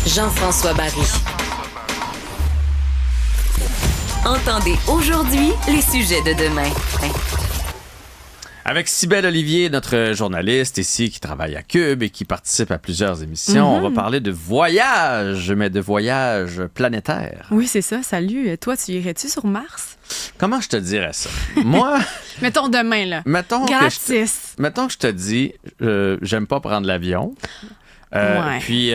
Jean-François Barry. Entendez aujourd'hui les sujets de demain. Avec Cybèle Olivier, notre journaliste ici qui travaille à Cube et qui participe à plusieurs émissions, on va parler de voyage, mais de voyage planétaire. Oui, c'est ça. Salut. Toi, tu irais-tu sur Mars? Comment je te dirais ça? Moi... Mettons demain, là. Mettons que je te dis, j'aime pas prendre l'avion. Ouais. Puis,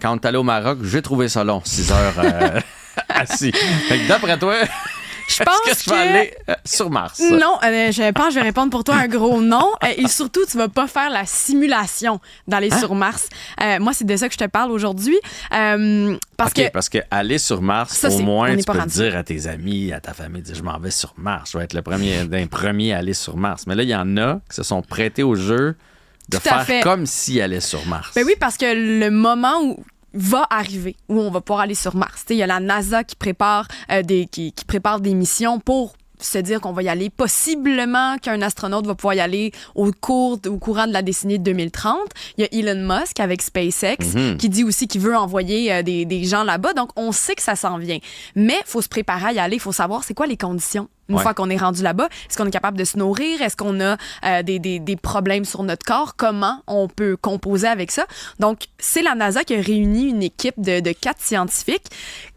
quand on est allé au Maroc, j'ai trouvé ça long, 6 heures assis. Fait que d'après toi... Je pense que je vais aller sur Mars. Non, je pense que je vais répondre pour toi un gros non. Et surtout, tu vas pas faire la simulation d'aller sur Mars. Moi, c'est de ça que je te parle aujourd'hui. Parce que aller sur Mars, ça, au moins, tu peux rendu. dire à tes amis, à ta famille, dire, je m'en vais sur Mars. Je vais être le premier à aller sur Mars. Mais là, il y en a qui se sont prêtés au jeu de faire comme s'ils allaient sur Mars. Ben oui, parce que le moment où va arriver, où on va pouvoir aller sur Mars. Il y a la NASA qui prépare, qui prépare des missions pour se dire qu'on va y aller, possiblement qu'un astronaute va pouvoir y aller au courant de la décennie de 2030. Il y a Elon Musk avec SpaceX qui dit aussi qu'il veut envoyer des gens là-bas. Donc, on sait que ça s'en vient. Mais il faut se préparer à y aller. Il faut savoir c'est quoi les conditions. Une fois qu'on est rendu là-bas, est-ce qu'on est capable de se nourrir? Est-ce qu'on a des problèmes sur notre corps? Comment on peut composer avec ça? Donc, c'est la NASA qui a réuni une équipe de 4 scientifiques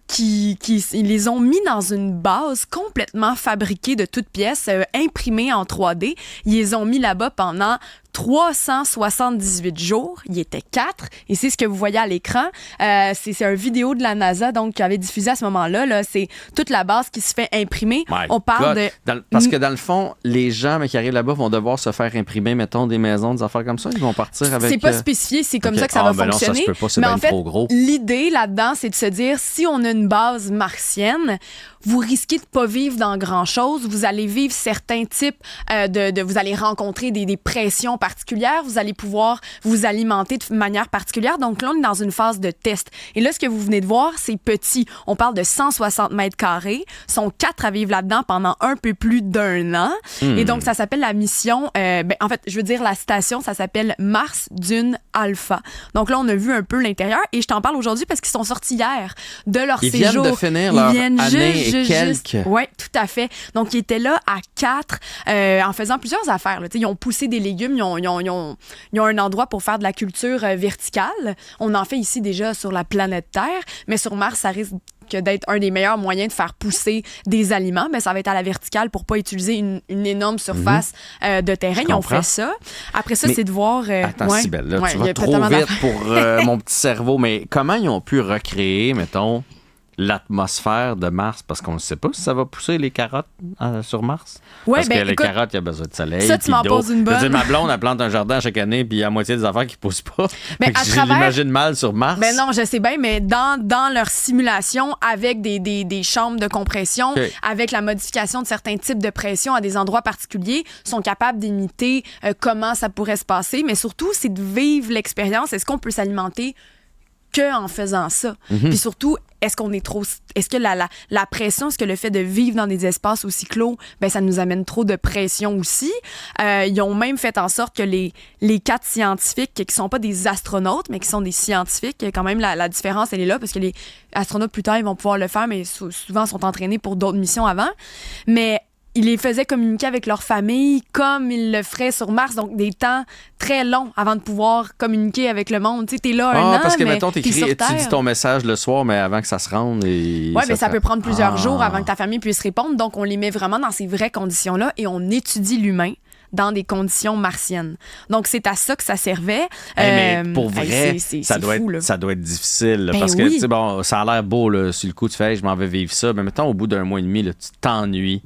qui ils les ont mis dans une base complètement fabriquée de toutes pièces, imprimée en 3D. Ils les ont mis là-bas pendant 378 jours. Il était 4. Et c'est ce que vous voyez à l'écran. C'est une vidéo de la NASA donc, qui avait diffusé à ce moment-là. Là. C'est toute la base qui se fait imprimer. On parle parce que dans le fond, les gens qui arrivent là-bas vont devoir se faire imprimer, mettons, des maisons, des affaires comme ça. Ils vont partir avec... C'est pas spécifié. C'est comme ça que ça va fonctionner. Non, ça se peut pas. C'est bien trop gros. L'idée là-dedans, c'est de se dire, si on a une base martienne, vous risquez de pas vivre dans grand-chose. Vous allez vivre certains types vous allez rencontrer des pressions particulières. Vous allez pouvoir vous alimenter de manière particulière. Donc là, on est dans une phase de test. Et là, ce que vous venez de voir, c'est petit. On parle de 160 mètres carrés. Ils sont 4 à vivre là-dedans pendant un peu plus d'1 an. Et donc, ça s'appelle la mission... en fait, je veux dire, la station, ça s'appelle Mars Dune Alpha. Donc là, on a vu un peu l'intérieur. Et je t'en parle aujourd'hui parce qu'ils sont sortis hier de leur séjour. Ils viennent de finir leur année et quelques. Oui, tout à fait. Donc, ils étaient là à 4 en faisant plusieurs affaires. Là. Ils ont poussé des légumes, ils ont un endroit pour faire de la culture verticale. On en fait ici déjà sur la planète Terre, mais sur Mars, ça risque d'être un des meilleurs moyens de faire pousser des aliments. Mais ça va être à la verticale pour pas utiliser une énorme surface de terrain. Ils ont fait ça. Après ça, c'est de voir... Attends, Cybèle, là, tu vas trop vite pour mon petit cerveau. Mais comment ils ont pu recréer, mettons, l'atmosphère de Mars, parce qu'on ne sait pas si ça va pousser les carottes sur Mars. Ouais, parce que les carottes, il y a besoin de soleil. Ça, tu m'en poses une bonne. Je veux dire, ma blonde, elle plante un jardin chaque année, puis il y a moitié des affaires qui ne poussent pas. Mais je l'imagine mal sur Mars. Ben non, je sais bien, mais dans leur simulation, avec des chambres de compression, avec la modification de certains types de pression à des endroits particuliers, sont capables d'imiter comment ça pourrait se passer. Mais surtout, c'est de vivre l'expérience. Est-ce qu'on peut s'alimenter qu'en faisant ça? Puis surtout, est-ce que la pression, est-ce que le fait de vivre dans des espaces aussi clos, ben ça nous amène trop de pression aussi? Ils ont même fait en sorte que les 4 scientifiques, qui sont pas des astronautes, mais qui sont des scientifiques, quand même la différence, elle est là, parce que les astronautes, plus tard, ils vont pouvoir le faire, mais souvent, sont entraînés pour d'autres missions avant. Mais ils les faisaient communiquer avec leur famille comme ils le feraient sur Mars, donc des temps très longs avant de pouvoir communiquer avec le monde. Tu sais, t'es là un an, parce que, mais mettons, tu dis ton message le soir, mais avant que ça se rende. Oui, mais ça peut prendre plusieurs jours avant que ta famille puisse répondre. Donc, on les met vraiment dans ces vraies conditions-là et on étudie l'humain dans des conditions martiennes. Donc, c'est à ça que ça servait. Mais pour vrai, ça doit être difficile. Là, parce que, tu sais, bon, ça a l'air beau, là, sur le coup, tu fais, je m'en vais vivre ça. Mais mettons, au bout d'un mois et demi, là, tu t'ennuies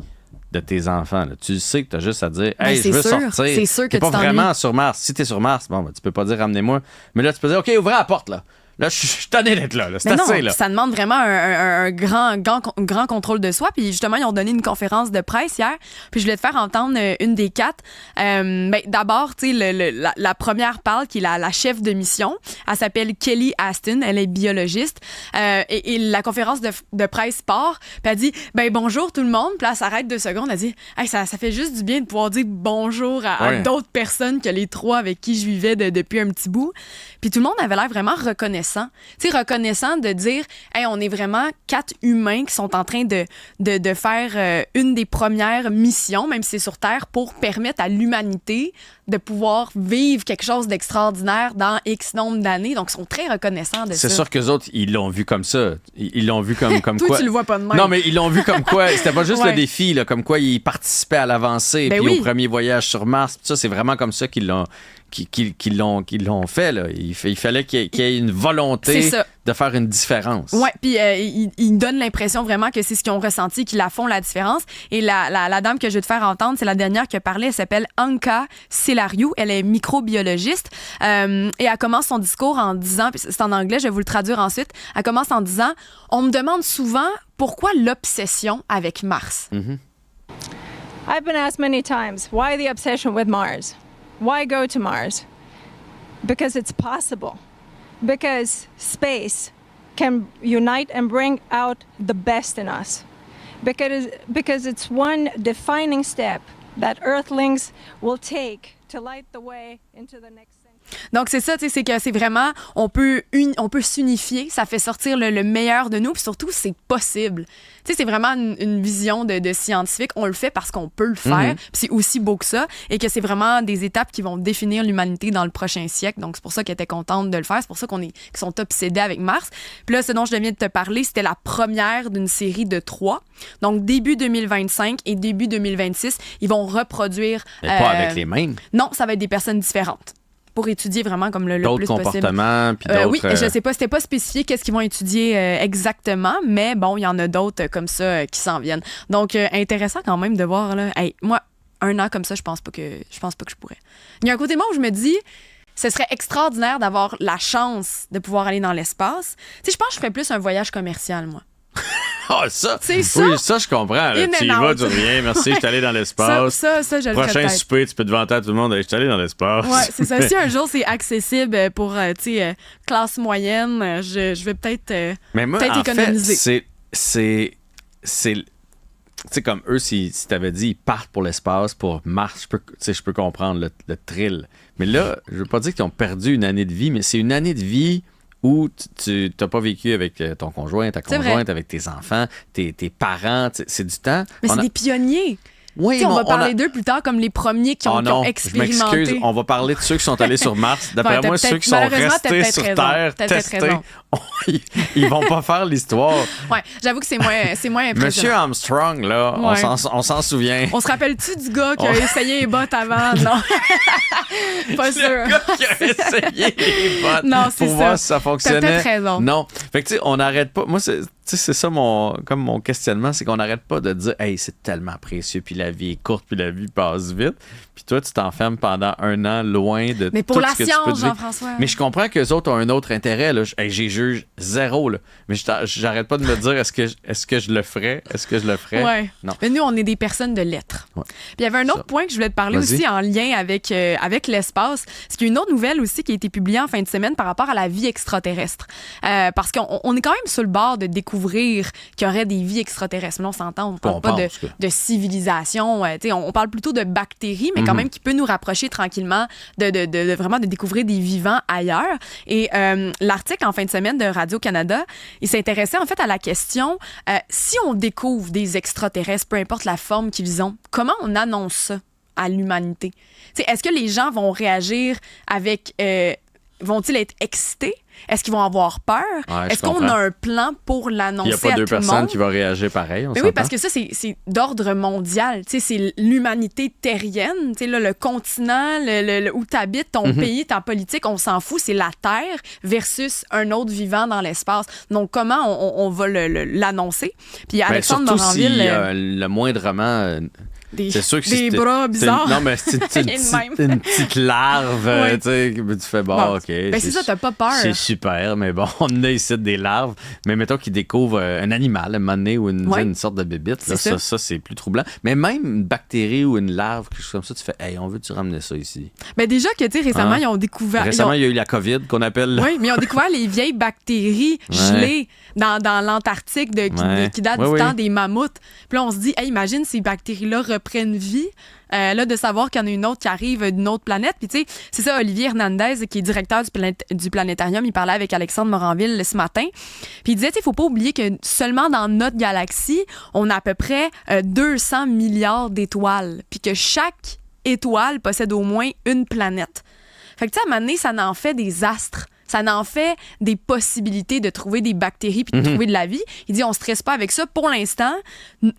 de tes enfants. Là. Tu sais que tu as juste à dire hey, je veux sortir. C'est sûr que t'es pas vraiment sur Mars. Si t'es sur Mars, bon, ben, tu peux pas dire ramenez-moi. Mais là, tu peux dire OK, ouvrez la porte là. Là, je suis tanné d'être là. C'est assez, là. Ça demande vraiment un grand contrôle de soi. Puis justement, ils ont donné une conférence de presse hier. Puis je voulais te faire entendre une des 4. D'abord, tu sais, la première parle, qui est la chef de mission. Elle s'appelle Kelly Aston. Elle est biologiste. Et la conférence de presse part. Puis elle dit bonjour tout le monde. Puis là, elle s'arrête 2 secondes. Elle dit hey, ça fait juste du bien de pouvoir dire bonjour à d'autres personnes que les 3 avec qui je vivais depuis un petit bout. Puis tout le monde avait l'air vraiment reconnaissant reconnaissant. Tu sais, reconnaissant de dire, hey, on est vraiment 4 humains qui sont en train de faire une des premières missions, même si c'est sur Terre, pour permettre à l'humanité de pouvoir vivre quelque chose d'extraordinaire dans X nombre d'années. Donc, ils sont très reconnaissants de ça. C'est sûr qu'eux autres, ils l'ont vu comme ça. Ils l'ont vu comme Toi, quoi... tu le vois pas de même. Non, mais ils l'ont vu comme quoi... C'était pas juste le défi, là, comme quoi ils participaient à l'avancée, puis au premier voyage sur Mars. Ça, c'est vraiment comme ça qu'ils l'ont fait. Là. Il fallait qu'il y ait une volonté de faire une différence. Oui, puis ils donnent l'impression vraiment que c'est ce qu'ils ont ressenti, qu'ils la font la différence. Et la dame que je vais te faire entendre, c'est la dernière qui a parlé. Elle s'appelle Anka Selariou. Elle est microbiologiste. Et elle commence son discours en disant, puis c'est en anglais, je vais vous le traduire ensuite. Elle commence en disant, on me demande souvent pourquoi l'obsession avec Mars. Mm-hmm. I've been asked many times, why the obsession with Mars? Why go to Mars? Because it's possible. Because space can unite and bring out the best in us. Because it's one defining step that Earthlings will take to light the way into the next century. Donc, c'est ça, tu sais, c'est que c'est vraiment, on peut s'unifier, ça fait sortir le meilleur de nous, puis surtout, c'est possible. Tu sais, c'est vraiment une vision de scientifique. On le fait parce qu'on peut le faire, puis c'est aussi beau que ça, et que c'est vraiment des étapes qui vont définir l'humanité dans le prochain siècle. Donc, c'est pour ça qu'elle était contente de le faire, c'est pour ça qu'ils sont obsédés avec Mars. Puis là, ce dont je viens de te parler, c'était la première d'une série de 3. Donc, début 2025 et début 2026, ils vont reproduire... Mais pas avec les mêmes. Non, ça va être des personnes différentes. Pour étudier vraiment comme le plus possible. D'autres comportements, puis d'autres... Oui, je sais pas, c'était pas spécifié qu'est-ce qu'ils vont étudier exactement, mais bon, il y en a d'autres comme ça qui s'en viennent. Donc, intéressant quand même de voir, là. Hey, moi, 1 an comme ça, je pense pas que je pourrais. Il y a un côté moi où je me dis, ce serait extraordinaire d'avoir la chance de pouvoir aller dans l'espace. Tu sais, je pense que je ferais plus un voyage commercial, moi. Ah, ça! C'est ça? Oui, ça, je comprends. Là. Tu y vas, tu reviens. Merci, je suis allé dans l'espace. Ça, je le ferais prochain peut-être. souper, tu peux te vanter à tout le monde. Je suis allé dans l'espace. Ouais, c'est ça. Si un jour c'est accessible pour, classe moyenne, je vais peut-être économiser. C'est tu sais, comme eux, si t'avais dit ils partent pour l'espace, pour Mars, je peux comprendre le thrill. Mais là, je veux pas dire qu'ils ont perdu une année de vie, mais c'est une année de vie où tu n'as pas vécu avec ton conjoint, ta conjointe, avec tes enfants, tes parents. C'est du temps. Mais c'est des pionniers. Oui, on va parler d'eux plus tard comme les premiers qui ont expérimenté. Je m'excuse, on va parler de ceux qui sont allés sur Mars. D'après moi, ceux qui sont restés sur Terre, testés, ils vont pas faire l'histoire. Oui, j'avoue que c'est moins impressionnant. Monsieur Armstrong, là, on s'en souvient. On se rappelle-tu du gars qui a essayé les bottes avant? Non. Pas sûr. Le gars qui a essayé les bottes pour voir si ça fonctionnait. T'as peut-être raison. Non. Fait que, tu sais, on n'arrête pas. Moi, c'est ça mon questionnement, c'est qu'on n'arrête pas de dire « Hey, c'est tellement précieux, puis la vie est courte, puis la vie passe vite. » Puis toi, tu t'enfermes pendant 1 an loin de mais pour tout la ce que science, tu peux dire. Jean-François. Mais je comprends qu'eux autres ont un autre intérêt. Là. J'y juge 0. Là. Mais j'arrête pas de me dire est-ce que je le ferais? Est-ce que je le ferais? Ouais. Non. Mais nous, on est des personnes de lettres. Ouais. Puis il y avait un autre point que je voulais te parler aussi en lien avec l'espace. C'est qu'il y a une autre nouvelle aussi qui a été publiée en fin de semaine par rapport à la vie extraterrestre. Parce qu'on est quand même sur le bord de découvrir qu'il y aurait des vies extraterrestres. Mais on s'entend, on parle pas de civilisation. On parle plutôt de bactéries, mais quand même qui peut nous rapprocher tranquillement de vraiment de découvrir des vivants ailleurs. Et l'article en fin de semaine de Radio-Canada, il s'intéressait en fait à la question si on découvre des extraterrestres, peu importe la forme qu'ils ont, comment on annonce ça à l'humanité? T'sais, est-ce que les gens vont réagir avec... vont-ils être excités? Est-ce qu'ils vont avoir peur? Ouais, est-ce qu'on a un plan pour l'annoncer à tout le monde? Il n'y a pas 2 personnes qui vont réagir pareil, on oui, parce que ça, c'est d'ordre mondial. C'est l'humanité terrienne. Là, le continent, où tu habites, ton pays, ta politique, on s'en fout. C'est la Terre versus un autre vivant dans l'espace. Donc, comment on va l'annoncer? Puis Alexandre Moranville... Surtout s'il y a le moindrement... c'est sûr que des bras bizarres. Non, mais c'est une petite larve. Tu fais, bon, OK. Ben c'est ça, t'as pas peur. C'est super, mais bon, on a ici des larves. Mais mettons qu'ils découvrent un animal, un moment donné, ou une sorte de bébite. Là, ça, c'est plus troublant. Mais même une bactérie ou une larve, quelque chose comme ça, tu fais, hey, on veut-tu ramener ça ici? Ben déjà que, tu sais, récemment, ils ont découvert... Récemment, il y a eu la COVID qu'on appelle... Oui, mais ils ont découvert les vieilles bactéries gelées dans l'Antarctique qui datent du temps des mammouths. Puis là, on se dit, hey, imagine ces bactéries-là reprenne vie. Là, de savoir qu'il y en a une autre qui arrive d'une autre planète. Puis, tu sais, c'est ça, Olivier Hernandez, qui est directeur du planétarium, il parlait avec Alexandre Moranville ce matin. Puis, il disait, tu sais, il faut pas oublier que seulement dans notre galaxie, on a à peu près 200 milliards d'étoiles. Puis que chaque étoile possède au moins une planète. Fait que, tu sais, à un moment donné, ça en fait des astres. Ça en fait des possibilités de trouver des bactéries puis de trouver de la vie. Il dit, on ne stresse pas avec ça pour l'instant.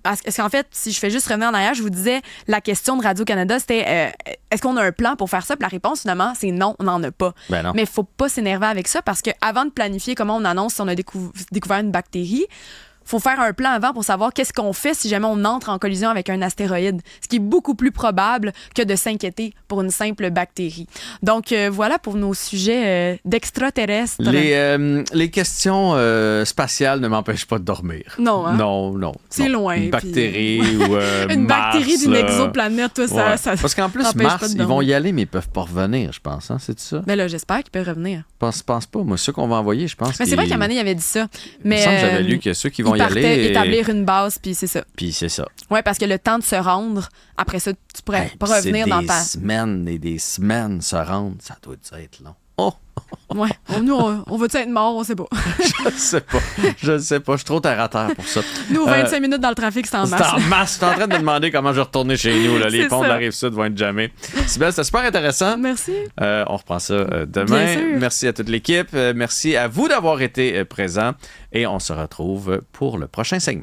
Parce qu'en fait, si je fais juste revenir en arrière, je vous disais, la question de Radio-Canada, c'était est-ce qu'on a un plan pour faire ça? Puis la réponse, finalement, c'est non, on n'en a pas. Ben non. Mais il ne faut pas s'énerver avec ça parce qu'avant de planifier comment on annonce si on a découvert une bactérie, faut faire un plan avant pour savoir qu'est-ce qu'on fait si jamais on entre en collision avec un astéroïde, ce qui est beaucoup plus probable que de s'inquiéter pour une simple bactérie. Donc, voilà pour nos sujets d'extraterrestres. Les questions spatiales ne m'empêchent pas de dormir. Non, hein? Non. C'est loin. Une bactérie ou une Mars, bactérie d'une exoplanète, toi, ça parce qu'en plus, Mars, ils vont y aller, mais ils peuvent pas revenir, je pense. Hein? C'est ça? Ben là, j'espère qu'ils peuvent revenir. Je pense pas. Moi, ceux qu'on va envoyer, je pense. Mais c'est vrai qu'à un moment donné, il avait dit ça. Mais, il me semble que j'avais lu que ceux qui vont y aller. Établir une base, puis c'est ça. Puis c'est ça. Oui, parce que le temps de se rendre, après ça, tu pourrais pas revenir dans ta... C'est des semaines et des semaines se rendre. Ça doit être long. Oh! Ouais. Nous, on va-tu être mort? On sait pas. Je ne sais pas. Je suis trop terre à terre pour ça. Nous, 25 minutes dans le trafic, c'est en masse. C'est en masse. Je suis en train de me demander comment je vais retourner chez nous. Là. Les ponts de la Rive-Sud vont être jamais. Sybelle, c'était super intéressant. Merci. On reprend ça demain. Merci à toute l'équipe. Merci à vous d'avoir été présents. Et on se retrouve pour le prochain segment.